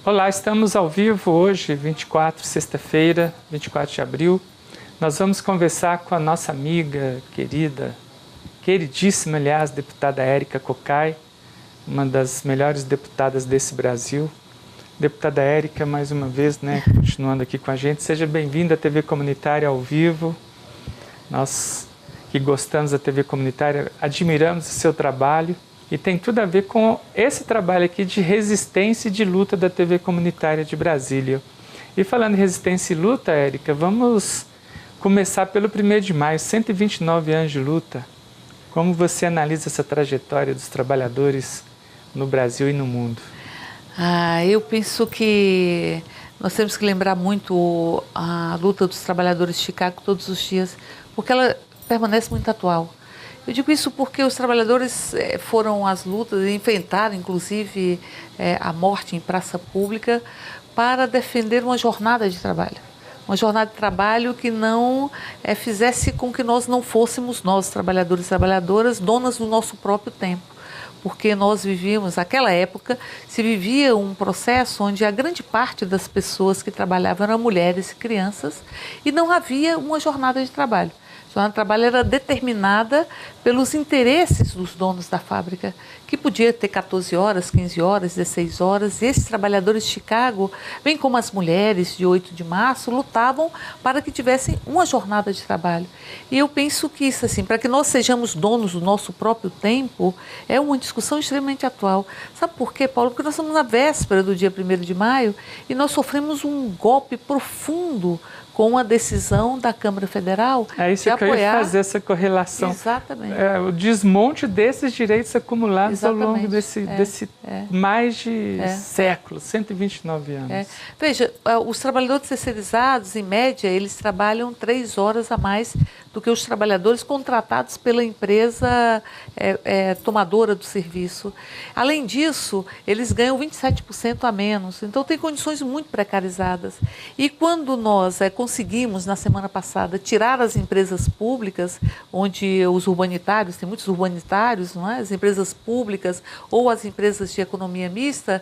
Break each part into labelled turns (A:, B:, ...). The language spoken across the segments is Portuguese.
A: Olá, estamos ao vivo hoje, sexta-feira, 24 de abril. Nós vamos conversar com a nossa amiga, queridíssima, aliás, deputada Érica Cocai, uma das melhores deputadas desse Brasil. Deputada Érica, mais uma vez, continuando aqui com a gente. Seja bem-vinda à TV Comunitária ao vivo. Nós que gostamos da TV Comunitária, admiramos o seu trabalho. E tem tudo a ver com esse trabalho aqui de resistência e de luta da TV Comunitária de Brasília. E falando em resistência e luta, Érica, vamos começar pelo 1º de maio, 129 anos de luta. Como você analisa essa trajetória dos trabalhadores no Brasil e no mundo?
B: Eu penso que nós temos que lembrar muito a luta dos trabalhadores de Chicago todos os dias, porque ela permanece muito atual. Eu digo isso porque os trabalhadores foram às lutas e enfrentaram, inclusive, a morte em praça pública para defender uma jornada de trabalho. Uma jornada de trabalho que não fizesse com que nós não fôssemos, nós, trabalhadores e trabalhadoras, donas do nosso próprio tempo. Porque nós vivíamos, naquela época, se vivia um processo onde a grande parte das pessoas que trabalhavam eram mulheres e crianças e não havia uma jornada de trabalho. A jornada de trabalho era determinada pelos interesses dos donos da fábrica, que podia ter 14 horas, 15 horas, 16 horas. E esses trabalhadores de Chicago, bem como as mulheres de 8 de março, lutavam para que tivessem uma jornada de trabalho. E eu penso que isso, assim, para que nós sejamos donos do nosso próprio tempo, é uma discussão extremamente atual. Sabe por quê, Paulo? Porque nós estamos na véspera do dia 1º de maio e nós sofremos um golpe profundo com a decisão da Câmara Federal
A: de apoiar... que eu ia fazer essa correlação.
B: Exatamente.
A: O desmonte desses direitos acumulados ao longo desse mais de séculos, 129 anos.
B: Veja, os trabalhadores terceirizados, em média, eles trabalham 3 horas a mais do que os trabalhadores contratados pela empresa tomadora do serviço. Além disso, eles ganham 27% a menos, então tem condições muito precarizadas. E quando nós conseguimos, na semana passada, tirar as empresas públicas, onde os urbanitários, tem muitos urbanitários, não é? As empresas públicas ou as empresas de economia mista,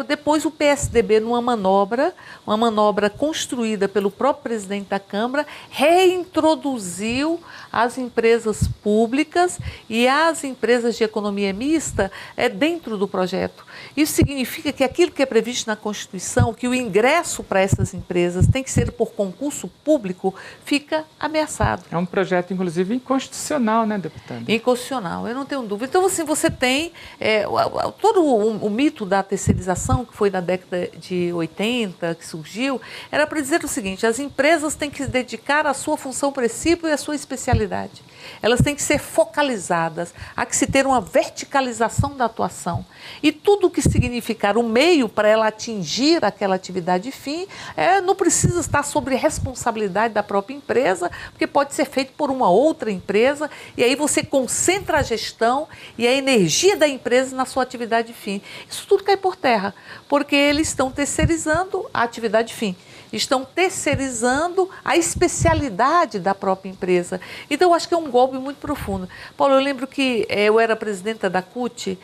B: depois o PSDB, numa manobra, uma manobra construída pelo próprio presidente da Câmara, reintroduziu as empresas públicas e as empresas de economia mista dentro do projeto. Isso significa que aquilo que é previsto na Constituição, que o ingresso para essas empresas tem que ser por concurso público, fica ameaçado.
A: É um projeto, inclusive, inconstitucional, né, deputada?
B: Inconstitucional, eu não tenho dúvida. Então, assim, você tem todo o mito da terceirização, que foi na década de 80, que surgiu, era para dizer o seguinte: as empresas têm que se dedicar à sua função princípio e à sua especialidade. Elas têm que ser focalizadas, há que se ter uma verticalização da atuação. E tudo o que significar o meio para ela atingir aquela atividade fim, não precisa estar sobre responsabilidade da própria empresa, porque pode ser feito por uma outra empresa, e aí você concentra a gestão e a energia da empresa na sua atividade fim. Isso tudo cai por terra, porque eles estão terceirizando a atividade fim. Estão terceirizando a especialidade da própria empresa. Então, eu acho que é um golpe muito profundo. Paulo, eu lembro que eu era presidenta da CUT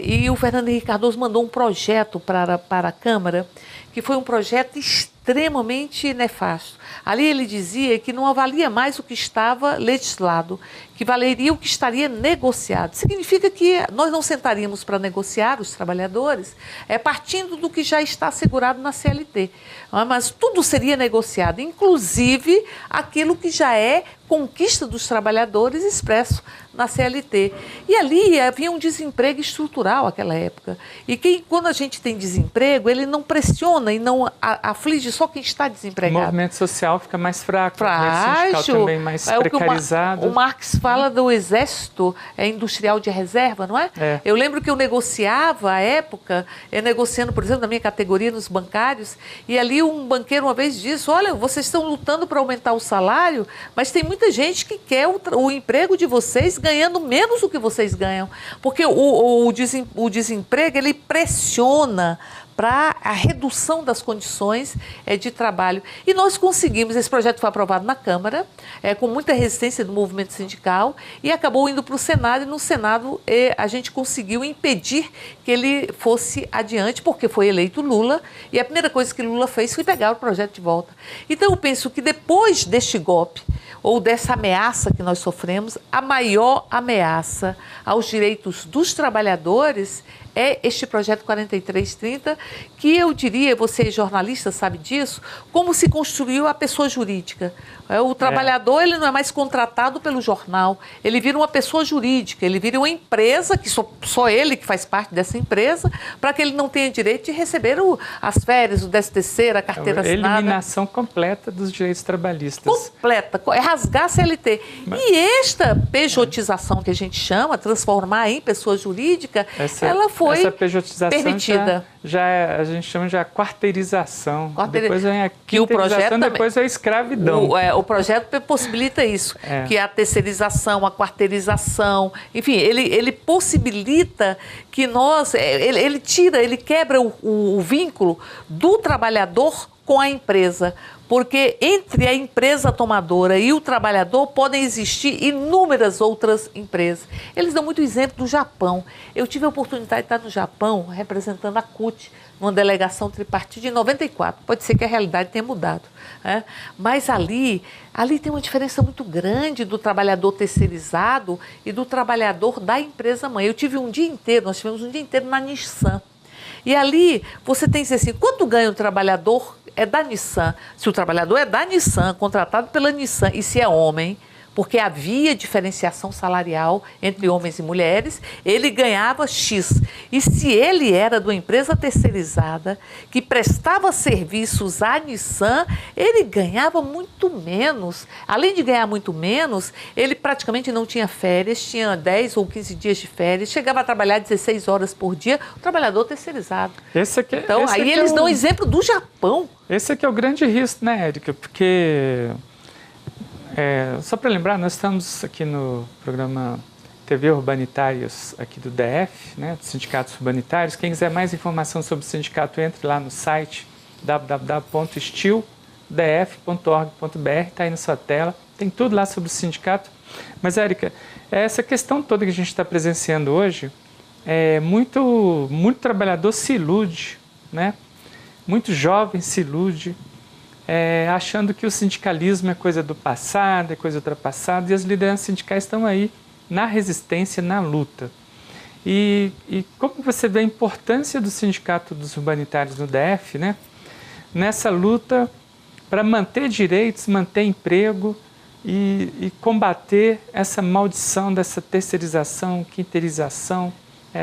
B: e o Fernando Henrique Cardoso mandou um projeto para a Câmara, que foi um projeto extremamente nefasto. Ali ele dizia que não avalia mais o que estava legislado, que valeria o que estaria negociado. Significa que nós não sentaríamos para negociar, os trabalhadores, partindo do que já está assegurado na CLT. Mas tudo seria negociado, inclusive aquilo que já é conquista dos trabalhadores expresso na CLT. E ali havia um desemprego estrutural naquela época. E quando a gente tem desemprego, ele não pressiona e não aflige só quem está desempregado.
A: O movimento social fica mais fraco,
B: frágil,
A: o sindical também mais precarizado.
B: O Marx fala do exército industrial de reserva, não é? Eu lembro que eu negociava, à época, negociando, por exemplo, na minha categoria, nos bancários, e ali um banqueiro uma vez disse: olha, vocês estão lutando para aumentar o salário, mas tem muita gente que quer o emprego de vocês ganhando menos do que vocês ganham, porque o desemprego, ele pressiona para a redução das condições de trabalho. E nós conseguimos, esse projeto foi aprovado na Câmara, com muita resistência do movimento sindical, e acabou indo para o Senado, e no Senado a gente conseguiu impedir que ele fosse adiante, porque foi eleito Lula, e a primeira coisa que Lula fez foi pegar o projeto de volta. Então eu penso que depois deste golpe, ou dessa ameaça que nós sofremos, a maior ameaça aos direitos dos trabalhadores é este projeto 4330, que eu diria, você jornalista sabe disso, como se construiu a pessoa jurídica. O trabalhador ele não é mais contratado pelo jornal, ele vira uma pessoa jurídica, ele vira uma empresa, que só ele que faz parte dessa empresa, para que ele não tenha direito de receber as férias, o 13º, a carteira assinada.
A: Eliminação completa dos direitos trabalhistas.
B: Completa, é rasgar a CLT. E esta pejotização que a gente chama, transformar em pessoa jurídica, ela foi
A: essa pejotização
B: permitida.
A: A gente chama de a quarteirização. Depois vem a
B: que o projeto
A: depois vem a escravidão.
B: O projeto possibilita isso, que é a terceirização, a quarteirização, enfim, ele possibilita que nós, ele quebra o vínculo do trabalhador com a empresa, porque entre a empresa tomadora e o trabalhador podem existir inúmeras outras empresas. Eles dão muito exemplo do Japão. Eu tive a oportunidade de estar no Japão representando a CUT, numa delegação tripartite de 94. Pode ser que a realidade tenha mudado, né? Mas ali tem uma diferença muito grande do trabalhador terceirizado e do trabalhador da empresa mãe. Nós tivemos um dia inteiro na Nissan. E ali você tem que dizer assim, quanto ganha o trabalhador da Nissan? Se o trabalhador é da Nissan, contratado pela Nissan, e se é homem, porque havia diferenciação salarial entre homens e mulheres, ele ganhava X. E se ele era de uma empresa terceirizada, que prestava serviços à Nissan, ele ganhava muito menos. Além de ganhar muito menos, ele praticamente não tinha férias, tinha 10 ou 15 dias de férias, chegava a trabalhar 16 horas por dia, o trabalhador terceirizado.
A: Então,
B: aí eles dão exemplo do Japão.
A: Esse aqui é o grande risco, né, Érica? Porque... só para lembrar, nós estamos aqui no programa TV Urbanitários aqui do DF, né, dos Sindicatos Urbanitários. Quem quiser mais informação sobre o sindicato, entre lá no site www.stildf.org.br, está aí na sua tela, tem tudo lá sobre o sindicato. Mas, Érica, essa questão toda que a gente está presenciando hoje, muito trabalhador se ilude, né? Muito jovem se ilude, achando que o sindicalismo é coisa do passado, é coisa ultrapassada, e as lideranças sindicais estão aí na resistência, na luta. E como você vê a importância do Sindicato dos Urbanitários no DF, né? Nessa luta para manter direitos, manter emprego e combater essa maldição dessa terceirização, quinteirização,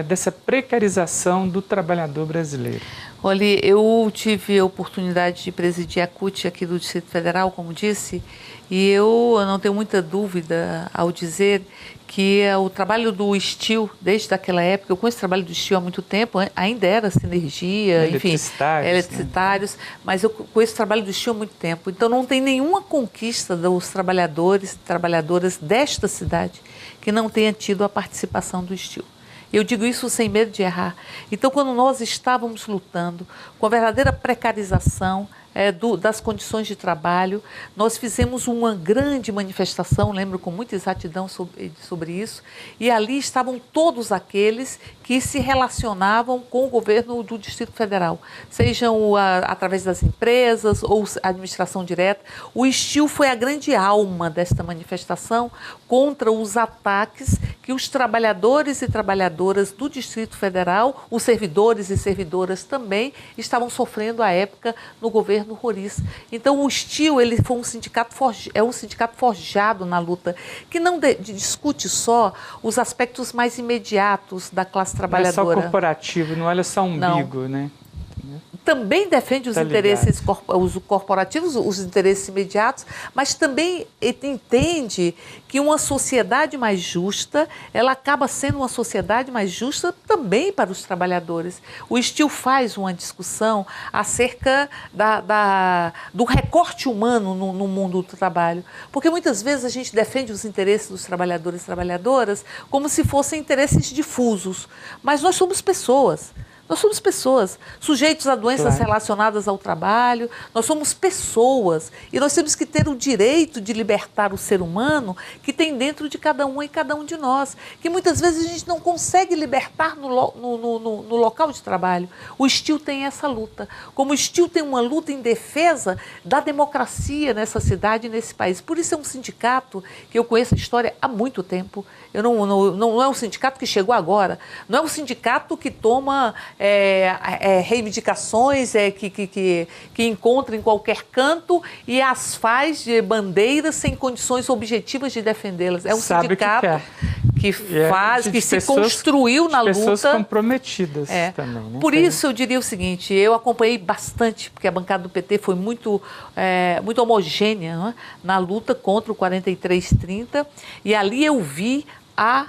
A: dessa precarização do trabalhador brasileiro.
B: Olha, eu tive a oportunidade de presidir a CUT aqui do Distrito Federal, como disse, e eu não tenho muita dúvida ao dizer que o trabalho do STIL, desde aquela época, eu conheço o trabalho do STIL há muito tempo, ainda era Sinergia, enfim, eletricitários, mas eu conheço o trabalho do STIL há muito tempo. Então não tem nenhuma conquista dos trabalhadores e trabalhadoras desta cidade que não tenha tido a participação do STIL. Eu digo isso sem medo de errar. Então, quando nós estávamos lutando com a verdadeira precarização das condições de trabalho, nós fizemos uma grande manifestação, lembro com muita exatidão sobre isso, e ali estavam todos aqueles que se relacionavam com o governo do Distrito Federal, sejam através das empresas ou administração direta. O STIL foi a grande alma desta manifestação contra os ataques que os trabalhadores e trabalhadoras do Distrito Federal, os servidores e servidoras também, estavam sofrendo à época no governo Roriz. Então o STIL foi um sindicato forjado na luta, que não discute só os aspectos mais imediatos da classe trabalhadora.
A: Não é só corporativo, não olha só umbigo, né?
B: Também defende os interesses corporativos, os interesses imediatos, mas também entende que uma sociedade mais justa, ela acaba sendo uma sociedade mais justa também para os trabalhadores. O STIL faz uma discussão acerca do recorte humano no mundo do trabalho, porque muitas vezes a gente defende os interesses dos trabalhadores e trabalhadoras como se fossem interesses difusos, mas nós somos pessoas. Nós somos pessoas, sujeitos a doenças relacionadas ao trabalho, nós somos pessoas e nós temos que ter o direito de libertar o ser humano que tem dentro de cada um e cada um de nós, que muitas vezes a gente não consegue libertar no local de trabalho. O Steel tem essa luta, como o Steel tem uma luta em defesa da democracia nessa cidade e nesse país. Por isso é um sindicato que eu conheço a história há muito tempo. Não é um sindicato que chegou agora, não é um sindicato que toma reivindicações que encontra em qualquer canto e as faz de bandeiras sem condições objetivas de defendê-las. É um sindicato que se construiu na luta.
A: Pessoas comprometidas também. Né?
B: Por isso eu diria o seguinte, eu acompanhei bastante, porque a bancada do PT foi muito homogênea, né, na luta contra o 4330, e ali eu vi a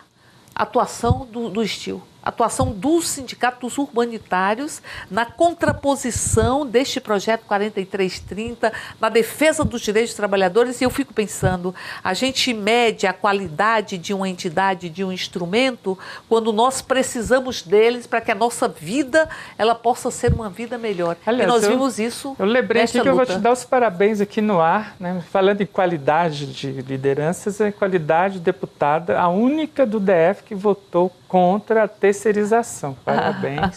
B: atuação do Steel, a atuação dos sindicatos urbanitários na contraposição deste projeto 4330, na defesa dos direitos dos trabalhadores, e eu fico pensando, a gente mede a qualidade de uma entidade, de um instrumento, quando nós precisamos deles para que a nossa vida ela possa ser uma vida melhor.
A: Aliás,
B: e nós vimos isso.
A: Eu lembrei aqui que
B: luta.
A: eu vou te dar os parabéns aqui no ar, né? Falando em qualidade de lideranças, a qualidade deputada, a única do DF que votou contra a terceirização. Parabéns.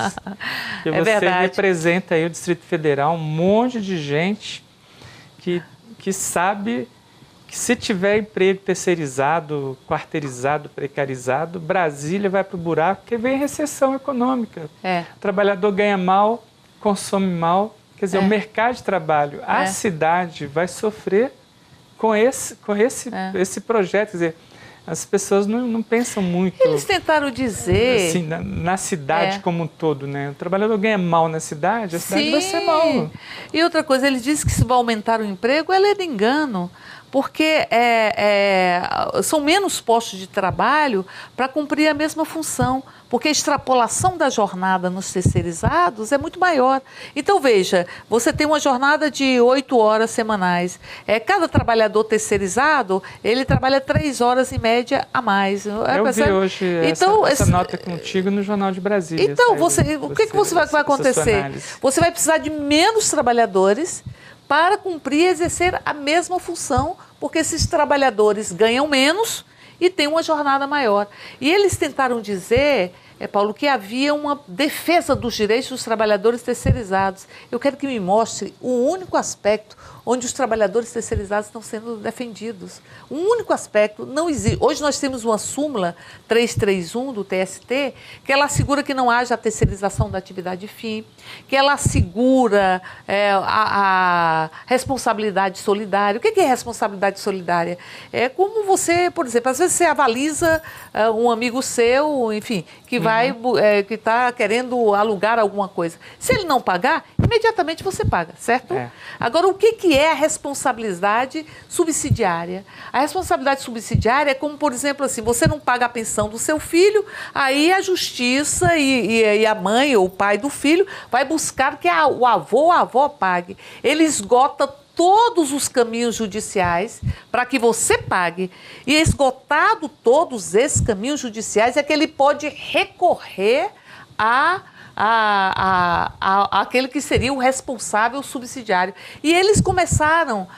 A: E você representa aí o Distrito Federal, um monte de gente que sabe que se tiver emprego terceirizado, quarteirizado, precarizado, Brasília vai para o buraco, porque vem recessão econômica. O trabalhador ganha mal, consome mal. Quer dizer, o mercado de trabalho, a cidade vai sofrer com esse projeto. Quer dizer, as pessoas não pensam muito...
B: Eles tentaram dizer...
A: Assim, na cidade como um todo, né? O trabalhador ganha mal na cidade, a cidade vai ser mal.
B: E outra coisa, ele disse que se vai aumentar o emprego, é de engano, porque são menos postos de trabalho para cumprir a mesma função, porque a extrapolação da jornada nos terceirizados é muito maior. Então, veja, você tem uma jornada de 8 horas semanais. Cada trabalhador terceirizado, ele trabalha 3 horas em média a mais.
A: Eu vi hoje essa nota contigo no Jornal de Brasília.
B: Então, o que você vai acontecer? Você vai precisar de menos trabalhadores para cumprir e exercer a mesma função, porque esses trabalhadores ganham menos e têm uma jornada maior. E eles tentaram dizer, Paulo, que havia uma defesa dos direitos dos trabalhadores terceirizados. Eu quero que me mostre o único aspecto onde os trabalhadores terceirizados estão sendo defendidos. Um único aspecto não existe. Hoje nós temos uma súmula 331 do TST, que ela assegura que não haja a terceirização da atividade fim, que ela assegura a responsabilidade solidária. O que é responsabilidade solidária? É como você, por exemplo, às vezes você avaliza um amigo seu, enfim, que que está querendo alugar alguma coisa. Se ele não pagar, imediatamente você paga, certo? Agora, o que é a responsabilidade subsidiária? A responsabilidade subsidiária é como, por exemplo, assim, você não paga a pensão do seu filho, aí a justiça e a mãe ou o pai do filho vai buscar que o avô ou a avó pague. Ele esgota todos os caminhos judiciais para que você pague. E esgotado todos esses caminhos judiciais é que ele pode recorrer aquele que seria o responsável subsidiário. E eles começaram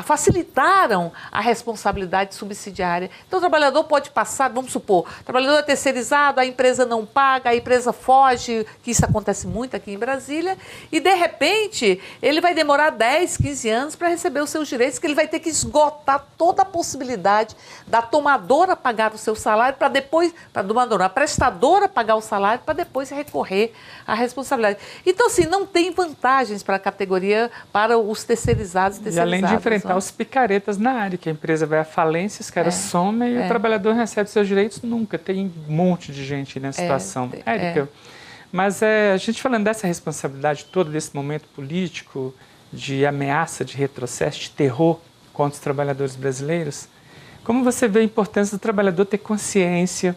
B: facilitaram a responsabilidade subsidiária. Então o trabalhador pode passar, vamos supor, o trabalhador é terceirizado, a empresa não paga, a empresa foge, que isso acontece muito aqui em Brasília, e de repente ele vai demorar 10, 15 anos para receber os seus direitos, que ele vai ter que esgotar toda a possibilidade da tomadora pagar o seu salário para depois, a prestadora pagar o salário para depois recorrer a responsabilidade. Então, assim, não tem vantagens para a categoria, para os terceirizados.
A: E além de enfrentar os picaretas na área, que a empresa vai à falência, os caras somem e o trabalhador recebe seus direitos nunca. Tem um monte de gente nessa situação. Érica, mas a gente falando dessa responsabilidade toda, desse momento político, de ameaça, de retrocesso, de terror contra os trabalhadores brasileiros, como você vê a importância do trabalhador ter consciência,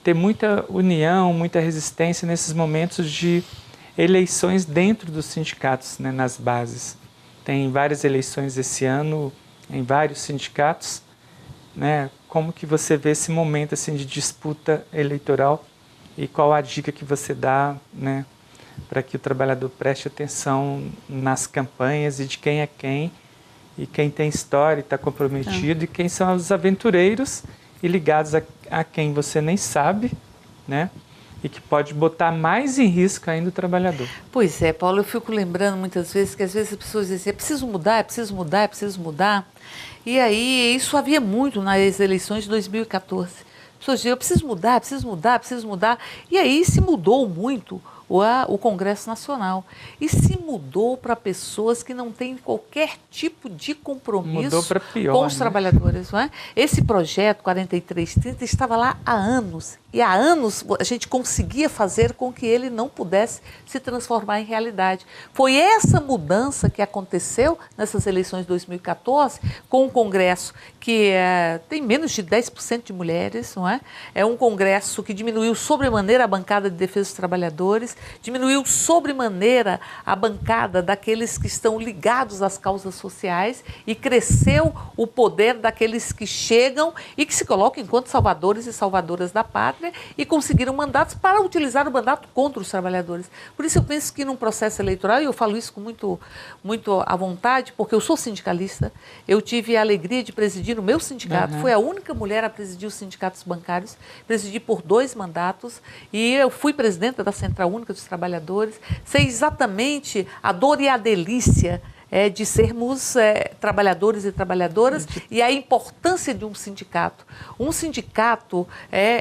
A: ter muita união, muita resistência nesses momentos de eleições dentro dos sindicatos, né, nas bases. Tem várias eleições esse ano em vários sindicatos, né? Como que você vê esse momento assim de disputa eleitoral e qual a dica que você dá, né, para que o trabalhador preste atenção nas campanhas e de quem é quem, e quem tem história e está comprometido, e quem são os aventureiros e ligados a quem você nem sabe, né? E que pode botar mais em risco ainda o trabalhador.
B: Pois é, Paulo, eu fico lembrando muitas vezes que às vezes as pessoas dizem, é preciso mudar, é preciso mudar, é preciso mudar. E aí, isso havia muito nas eleições de 2014. As pessoas diziam, eu preciso mudar, preciso mudar, preciso mudar. E aí se mudou muito o Congresso Nacional. E se mudou para pessoas que não têm qualquer tipo de compromisso
A: pior,
B: com os trabalhadores. Não é? Esse projeto 4330 estava lá há anos. E há anos a gente conseguia fazer com que ele não pudesse se transformar em realidade. Foi essa mudança que aconteceu nessas eleições de 2014, com um Congresso que tem menos de 10% de mulheres, não é? É um Congresso que diminuiu sobremaneira a bancada de defesa dos trabalhadores, diminuiu sobremaneira a bancada daqueles que estão ligados às causas sociais e cresceu o poder daqueles que chegam e que se colocam enquanto salvadores e salvadoras da pátria e conseguiram mandatos para utilizar o mandato contra os trabalhadores. Por isso eu penso que num processo eleitoral, e eu falo isso com muito à vontade, porque eu sou sindicalista, eu tive a alegria de presidir o meu sindicato, fui a única mulher a presidir os sindicatos bancários, presidi por 2 mandatos e eu fui presidenta da Central Única dos Trabalhadores, sei exatamente a dor e a delícia de sermos trabalhadores e trabalhadoras e a importância de um sindicato. Um sindicato,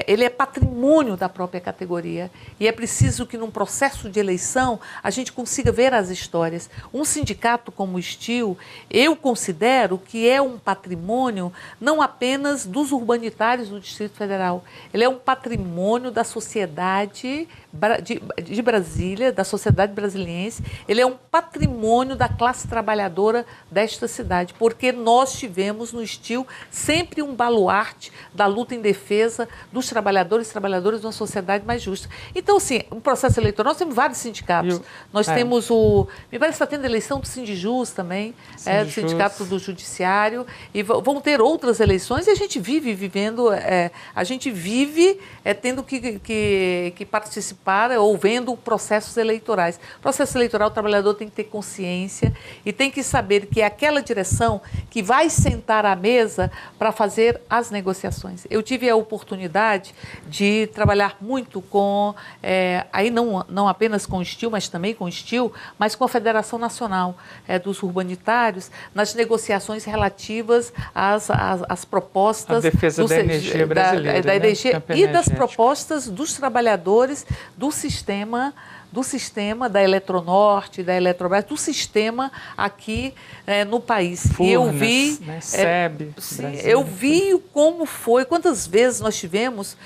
B: ele é patrimônio da própria categoria e é preciso que num processo de eleição a gente consiga ver as histórias. Um sindicato como o STIL, eu considero que é um patrimônio não apenas dos urbanitários do Distrito Federal, ele é um patrimônio da sociedade de Brasília, da sociedade brasiliense, ele é um patrimônio da classe trabalhadora desta cidade, porque nós tivemos no STIL sempre um baluarte da luta em defesa dos trabalhadores e trabalhadoras de uma sociedade mais justa. Então, assim, um processo eleitoral, nós temos vários sindicatos. Nós temos me parece que está tendo eleição do Sindijus também, do Sindicato do Judiciário, e vão ter outras eleições e a gente vive vivendo, a gente vive tendo que participar ou vendo processos eleitorais. Processo eleitoral, o trabalhador tem que ter consciência e tem que saber que é aquela direção que vai sentar à mesa para fazer as negociações. Eu tive a oportunidade de trabalhar muito com, aí não apenas com o STIL, mas também com o STIL, mas com a Federação Nacional dos Urbanitários, nas negociações relativas às propostas...
A: A defesa da energia brasileira,
B: da energia e das
A: energético.
B: Propostas dos trabalhadores do sistema da Eletronorte, da Eletrobras, do sistema aqui no país.
A: Furnas,
B: e eu vi,
A: né? SEB,
B: eu vi como foi, quantas vezes nós tivemos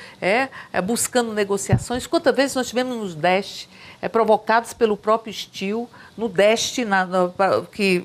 B: buscando negociações, quantas vezes nós tivemos nos DEST, provocados pelo próprio STIL, no DEST,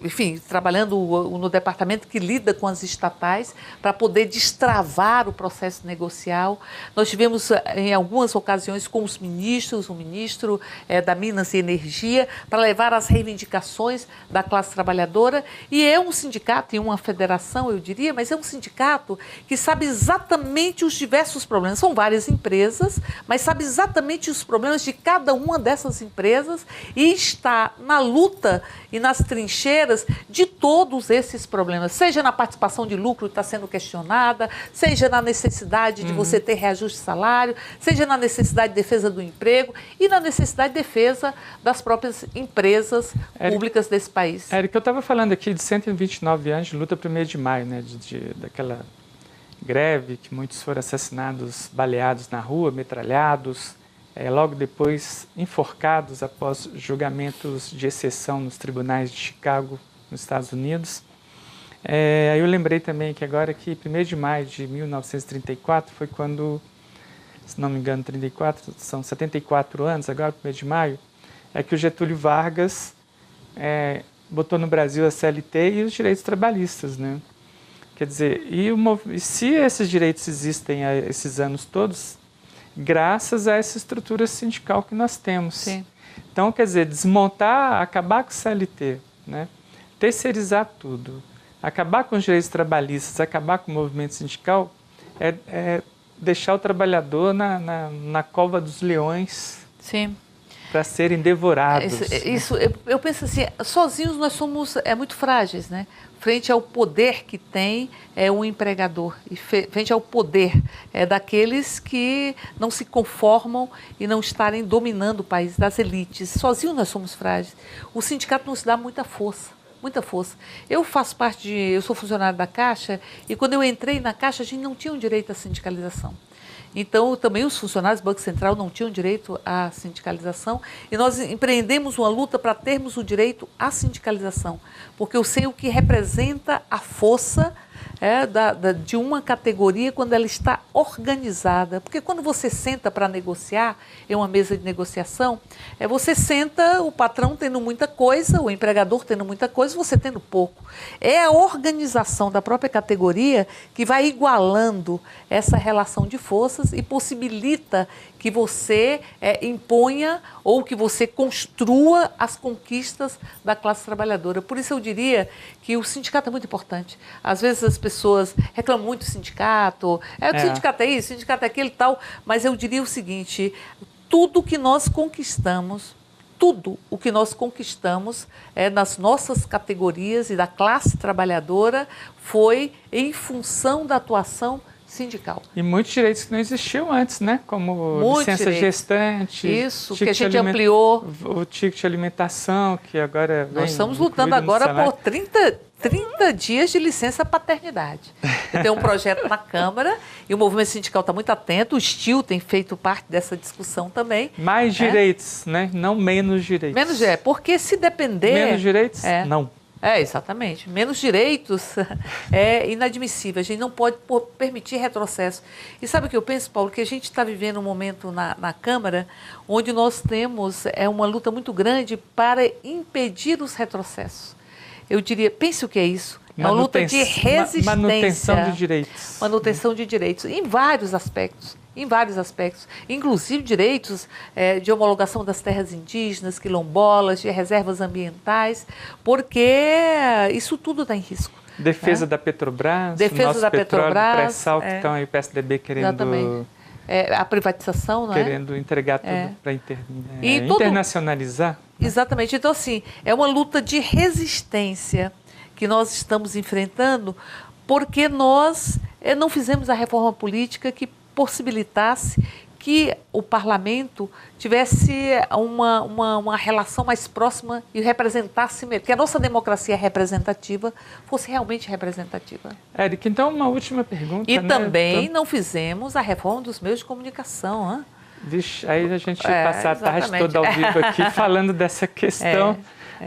B: enfim, trabalhando no departamento que lida com as estatais, para poder destravar o processo negocial. Nós tivemos, em algumas ocasiões, com os ministros, o ministro da Minas e Energia, para levar as reivindicações da classe trabalhadora. E é um sindicato e uma federação, eu diria, mas é um sindicato que sabe exatamente os diversos problemas. São várias empresas, mas sabe exatamente os problemas de cada uma dessas empresas e está na luta e nas trincheiras de todos esses problemas, seja na participação de lucro que está sendo questionada, seja na necessidade de você ter reajuste de salário, seja na necessidade de defesa do emprego e na necessidade de defesa das próprias empresas públicas desse país.
A: Érica, eu estava falando aqui de 129 anos de luta 1º de maio, né, daquela greve que muitos foram assassinados, baleados na rua, metralhados, logo depois enforcados após julgamentos de exceção nos tribunais de Chicago, nos Estados Unidos. Aí eu lembrei também que agora que 1º de maio de 1934 foi quando, se não me engano, 34, são 74 anos, agora 1º de maio, é que o Getúlio Vargas botou no Brasil a CLT e os direitos trabalhistas, né? Quer dizer, e se esses direitos existem há esses anos todos, graças a essa estrutura sindical que nós temos.
B: Sim.
A: Então, quer dizer, desmontar, acabar com o CLT, né? Terceirizar tudo, acabar com os direitos trabalhistas, acabar com o movimento sindical, deixar o trabalhador na cova dos leões.
B: Sim.
A: Para serem devorados.
B: Eu penso assim, sozinhos nós somos muito frágeis, né? Frente ao poder que tem um empregador, e frente ao poder daqueles que não se conformam e não estarem dominando o país, das elites. Sozinhos nós somos frágeis. O sindicato nos dá muita força. Muita força. Eu sou funcionário da Caixa, e quando eu entrei na Caixa, a gente não tinha um direito à sindicalização. Então, também os funcionários do Banco Central não tinham direito à sindicalização, e nós empreendemos uma luta para termos o direito à sindicalização, porque eu sei o que representa a força de uma categoria quando ela está organizada. Porque quando você senta para negociar, em uma mesa de negociação, você senta o patrão tendo muita coisa, o empregador tendo muita coisa, você tendo pouco. É a organização da própria categoria que vai igualando essa relação de forças e possibilita que você imponha ou que você construa as conquistas da classe trabalhadora. Por isso eu diria que o sindicato é muito importante. Às vezes as pessoas reclamam muito do sindicato, o sindicato é isso, o sindicato é aquilo e tal, mas eu diria o seguinte, tudo que nós conquistamos nas nossas categorias e da classe trabalhadora foi em função da atuação sindical.
A: E muitos direitos que não existiam antes, né? Como licença gestante.
B: Isso, que a gente ampliou.
A: O ticket de alimentação, que agora vem.
B: Nós estamos lutando agora por 30 dias de licença paternidade. Eu tenho um projeto na Câmara e o movimento sindical está muito atento, o STIL tem feito parte dessa discussão também.
A: Mais direitos, né? Não menos direitos.
B: Menos direitos, porque se depender...
A: Menos direitos? Não.
B: Exatamente. Menos direitos é inadmissível. A gente não pode permitir retrocesso. E sabe o que eu penso, Paulo? Que a gente está vivendo um momento na Câmara onde nós temos uma luta muito grande para impedir os retrocessos. Eu diria, pense o que é isso. É uma luta de resistência.
A: Manutenção de direitos.
B: Manutenção de direitos, em vários aspectos. Inclusive direitos de homologação das terras indígenas, quilombolas, de reservas ambientais, porque isso tudo está em risco.
A: Defesa da Petrobras,
B: defesa da Petrobras,
A: pré-sal, que estão aí o PSDB querendo...
B: Exatamente. A privatização, não
A: querendo entregar tudo para internacionalizar.
B: Exatamente. Então, assim, é uma luta de resistência que nós estamos enfrentando porque nós não fizemos a reforma política que possibilitasse que o parlamento tivesse uma relação mais próxima e representasse, que a nossa democracia representativa fosse realmente representativa.
A: Érica, então uma última pergunta.
B: E também não fizemos a reforma dos meios de comunicação.
A: Vixe, aí a gente passa a tarde toda ao vivo aqui falando dessa questão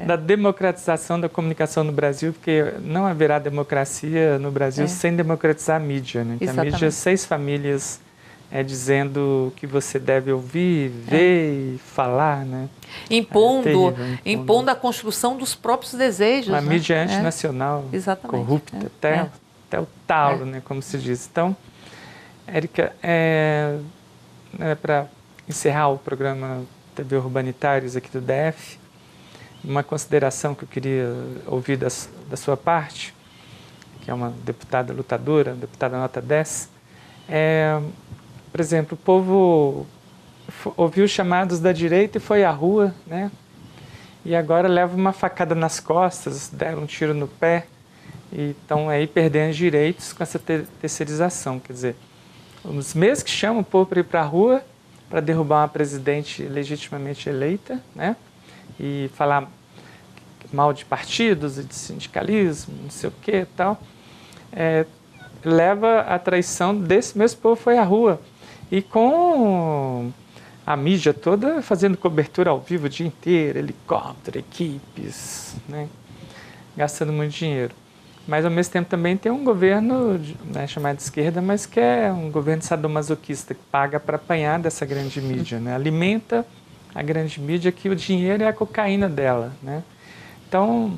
A: da democratização da comunicação no Brasil, porque não haverá democracia no Brasil sem democratizar a mídia. Né? A mídia, 6 famílias dizendo o que você deve ouvir, ver e falar, né?
B: Impondo a construção dos próprios desejos.
A: Uma mídia antinacional, corrupta, até o talo, né, como se diz. Então, Érica, para encerrar o programa TV Urbanitários aqui do DF, uma consideração que eu queria ouvir da sua parte, que é uma deputada lutadora, deputada nota 10, por exemplo, o povo ouviu os chamados da direita e foi à rua, né? E agora leva uma facada nas costas, deram um tiro no pé e estão aí perdendo direitos com essa terceirização. Quer dizer, os mesmos que chamam o povo para ir para a rua para derrubar uma presidente legitimamente eleita, né? E falar mal de partidos e de sindicalismo, não sei o que e tal, leva à traição desse mesmo povo que foi à rua. E com a mídia toda fazendo cobertura ao vivo o dia inteiro, helicóptero, equipes, né? Gastando muito dinheiro. Mas, ao mesmo tempo, também tem um governo chamado de esquerda, mas que é um governo sadomasoquista, que paga para apanhar dessa grande mídia, né? Alimenta a grande mídia, que o dinheiro é a cocaína dela, né? Então,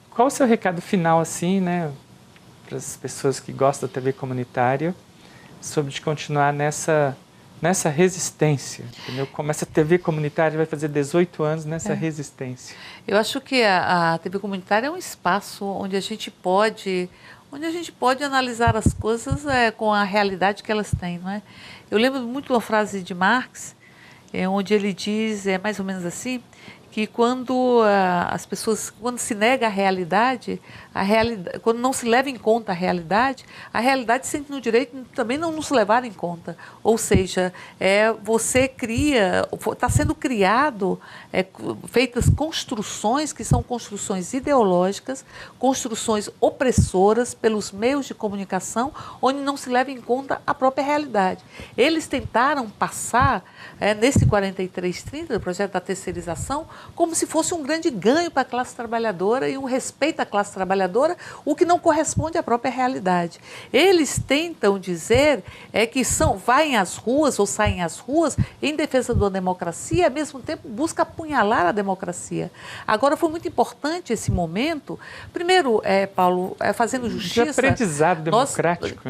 A: qual o seu recado final, assim, né, para as pessoas que gostam da TV comunitária, sobre de continuar nessa resistência, entendeu? Como essa TV comunitária vai fazer 18 anos nessa resistência.
B: Eu acho que a TV comunitária é um espaço onde a gente pode onde a gente pode analisar as coisas com a realidade que elas têm, não é? Eu lembro muito uma frase de Marx, onde ele diz, mais ou menos assim, que quando as pessoas, quando se nega a realidade, quando não se leva em conta a realidade sente no direito também não nos levar em conta. Ou seja, você cria, está sendo criado, feitas construções que são construções ideológicas, construções opressoras pelos meios de comunicação, onde não se leva em conta a própria realidade. Eles tentaram passar, nesse 4330, do projeto da terceirização, como se fosse um grande ganho para a classe trabalhadora e um respeito à classe trabalhadora, o que não corresponde à própria realidade. Eles tentam dizer que vai às ruas ou saem às ruas em defesa da democracia e, ao mesmo tempo, busca apunhalar a democracia. Agora, foi muito importante esse momento. Primeiro, Paulo, fazendo justiça...
A: De aprendizado democrático.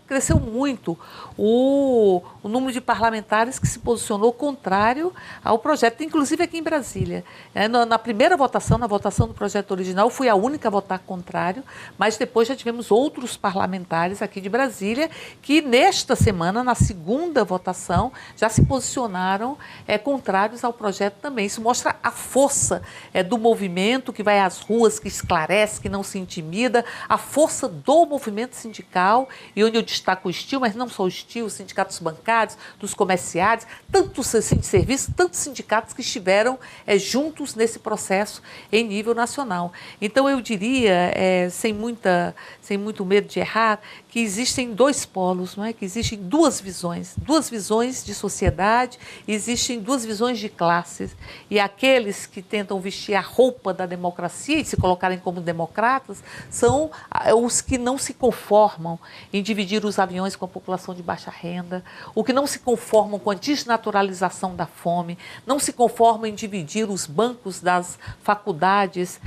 B: Cresceu muito o número de parlamentares que se posicionou contrário ao projeto, inclusive aqui em Brasília. Na primeira votação, na votação do projeto original, fui a única a votar contrário, mas depois já tivemos outros parlamentares aqui de Brasília que, nesta semana, na segunda votação, já se posicionaram contrários ao projeto também. Isso mostra a força do movimento que vai às ruas, que esclarece, que não se intimida, a força do movimento sindical, e onde eu destaco o STIL, mas não só o STIL, os sindicatos bancários, dos comerciários, tantos serviços, tantos sindicatos que estiveram juntos nesse processo em nível nacional. Então, eu diria, sem muito medo de errar, que existem dois polos, não é? Que existem duas visões de sociedade, existem duas visões de classes. E aqueles que tentam vestir a roupa da democracia e se colocarem como democratas são os que não se conformam em dividir os aviões com a população de baixa renda, o que não se conformam com a desnaturalização da fome, não se conformam em dividir os bancos das faculdades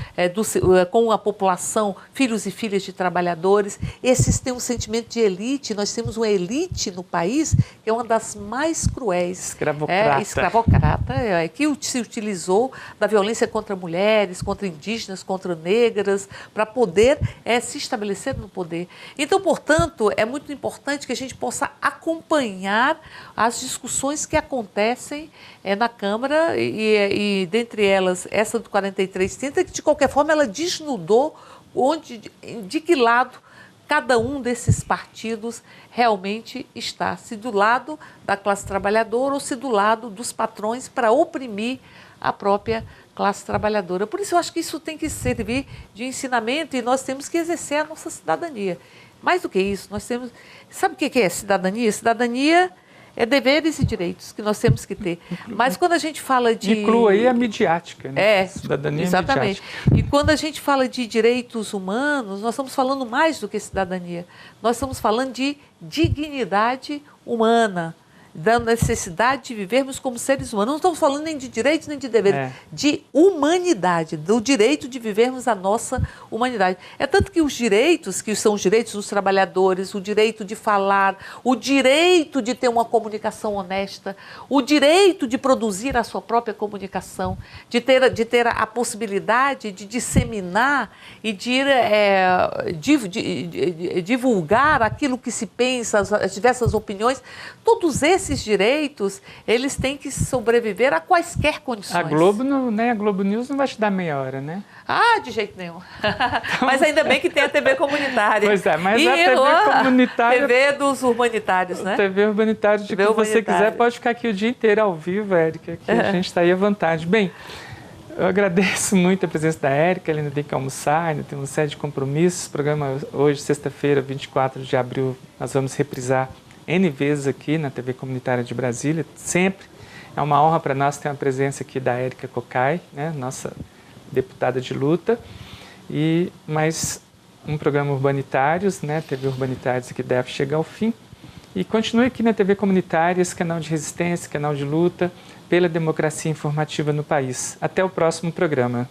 B: com a população, filhos e filhas de trabalhadores. Esses têm um sentimento de elite. Nós temos uma elite no país que é uma das mais cruéis. Escravocrata, que se utilizou da violência contra mulheres, contra indígenas, contra negras, para poder se estabelecer no poder. Então, portanto, é muito importante que a gente possa acompanhar as discussões que acontecem na Câmara e dentre elas, essa do 4330, que de qualquer forma ela desnudou de que lado cada um desses partidos realmente está, se do lado da classe trabalhadora ou se do lado dos patrões para oprimir a própria classe trabalhadora. Por isso eu acho que isso tem que servir de ensinamento e nós temos que exercer a nossa cidadania. Mais do que isso, nós temos... Sabe o que é cidadania? Cidadania é deveres e direitos que nós temos que ter. Mas quando a gente fala de...
A: Inclua aí a midiática, né?
B: Cidadania exatamente. Midiática. E quando a gente fala de direitos humanos, nós estamos falando mais do que cidadania. Nós estamos falando de dignidade humana, da necessidade de vivermos como seres humanos. Não estamos falando nem de direitos nem de deveres, de humanidade, do direito de vivermos a nossa humanidade. É tanto que os direitos, que são os direitos dos trabalhadores, o direito de falar, o direito de ter uma comunicação honesta, o direito de produzir a sua própria comunicação, de ter a possibilidade de disseminar e de divulgar aquilo que se pensa, as diversas opiniões, todos esses direitos, eles têm que sobreviver a quaisquer condições.
A: A Globo, a Globo News não vai te dar meia hora, né?
B: Ah, de jeito nenhum. Mas ainda bem que tem a TV comunitária.
A: Pois é, mas a TV comunitária...
B: TV dos urbanitários, né?
A: TV urbanitária, de que você quiser, pode ficar aqui o dia inteiro ao vivo, Érica, que a gente está aí à vontade. Bem, eu agradeço muito a presença da Érica, ela ainda tem que almoçar, ainda tem uma série de compromissos. O programa hoje, sexta-feira, 24 de abril, nós vamos reprisar N vezes aqui na TV Comunitária de Brasília, sempre. É uma honra para nós ter a presença aqui da Érica Cocai, né, nossa deputada de luta, e mais um programa Urbanitários, né, TV Urbanitários, que deve chegar ao fim. E continue aqui na TV Comunitária, esse canal de resistência, canal de luta pela democracia informativa no país. Até o próximo programa.